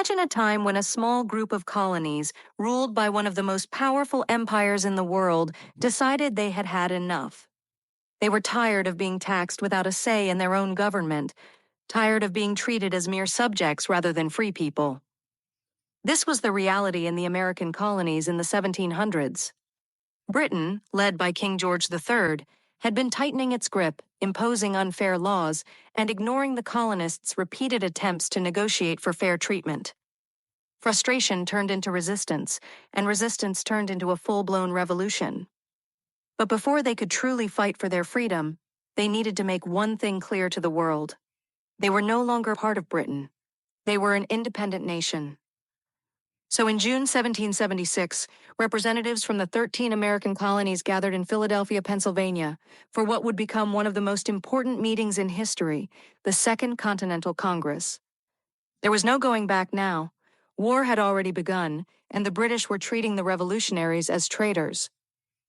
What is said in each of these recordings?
Imagine a time when a small group of colonies, ruled by one of the most powerful empires in the world, decided they had had enough. They were tired of being taxed without a say in their own government, tired of being treated as mere subjects rather than free people. This was the reality in the American colonies in the 1700s. Britain, led by King George III, had been tightening its grip, imposing unfair laws, and ignoring the colonists' repeated attempts to negotiate for fair treatment. Frustration turned into resistance, and resistance turned into a full-blown revolution. But before they could truly fight for their freedom, they needed to make one thing clear to the world. They were no longer part of Britain. They were an independent nation. So in June 1776, representatives from the 13 American colonies gathered in Philadelphia, Pennsylvania, for what would become one of the most important meetings in history, the Second Continental Congress. There was no going back now. War had already begun, and the British were treating the revolutionaries as traitors.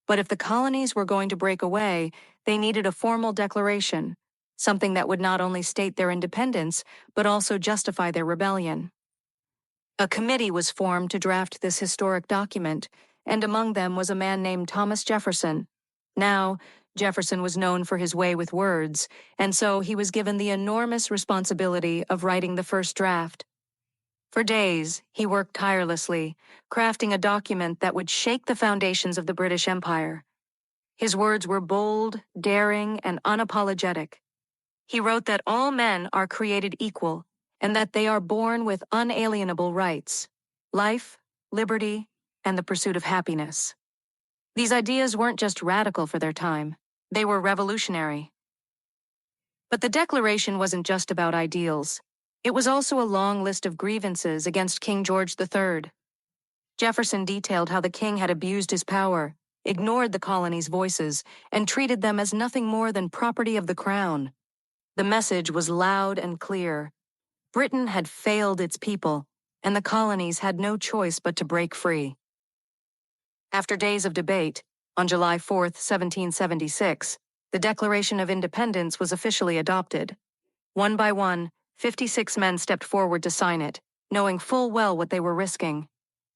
But if the colonies were going to break away, they needed a formal declaration, something that would not only state their independence, but also justify their rebellion. A committee was formed to draft this historic document, and among them was a man named Thomas Jefferson. Now, Jefferson was known for his way with words, and so he was given the enormous responsibility of writing the first draft. For days, he worked tirelessly, crafting a document that would shake the foundations of the British Empire. His words were bold, daring, and unapologetic. He wrote that all men are created equal, and that they are born with unalienable rights: life, liberty, and the pursuit of happiness. These ideas weren't just radical for their time, they were revolutionary. But the Declaration wasn't just about ideals. It was also a long list of grievances against King George III. Jefferson detailed how the king had abused his power, ignored the colonies' voices, and treated them as nothing more than property of the crown. The message was loud and clear. Britain had failed its people, and the colonies had no choice but to break free. After days of debate, on July 4, 1776, the Declaration of Independence was officially adopted. One by one, 56 men stepped forward to sign it, knowing full well what they were risking: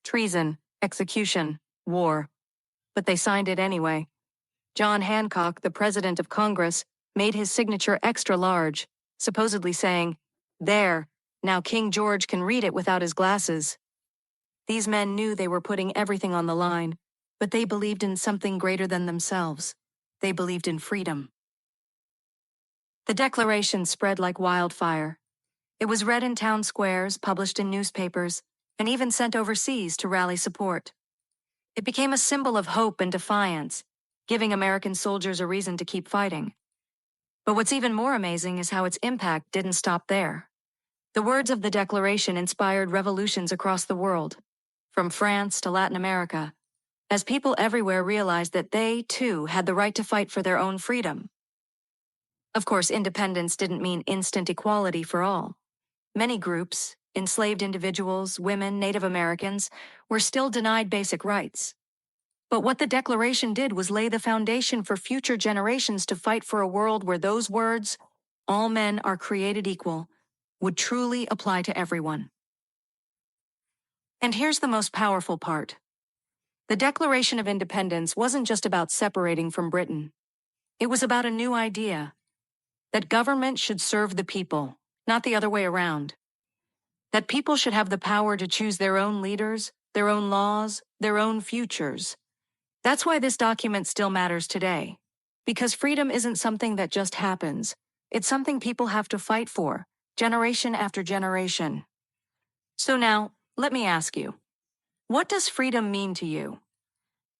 treason, execution, war. But they signed it anyway. John Hancock, the President of Congress, made his signature extra large, supposedly saying, "There, now King George can read it without his glasses." These men knew they were putting everything on the line, but they believed in something greater than themselves. They believed in freedom. The Declaration spread like wildfire. It was read in town squares, published in newspapers, and even sent overseas to rally support. It became a symbol of hope and defiance, giving American soldiers a reason to keep fighting. But what's even more amazing is how its impact didn't stop there. The words of the Declaration inspired revolutions across the world, from France to Latin America, as people everywhere realized that they, too, had the right to fight for their own freedom. Of course, independence didn't mean instant equality for all. Many groups, enslaved individuals, women, Native Americans, were still denied basic rights. But what the Declaration did was lay the foundation for future generations to fight for a world where those words, "all men are created equal," would truly apply to everyone. And here's the most powerful part. The Declaration of Independence wasn't just about separating from Britain. It was about a new idea: that government should serve the people, not the other way around. That people should have the power to choose their own leaders, their own laws, their own futures. That's why this document still matters today. Because freedom isn't something that just happens. It's something people have to fight for, generation after generation. So now, let me ask you, what does freedom mean to you?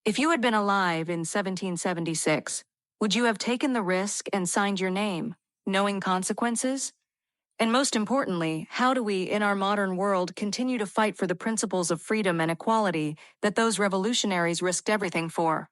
If you had been alive in 1776, would you have taken the risk and signed your name, knowing consequences? And most importantly, how do we, in our modern world, continue to fight for the principles of freedom and equality that those revolutionaries risked everything for?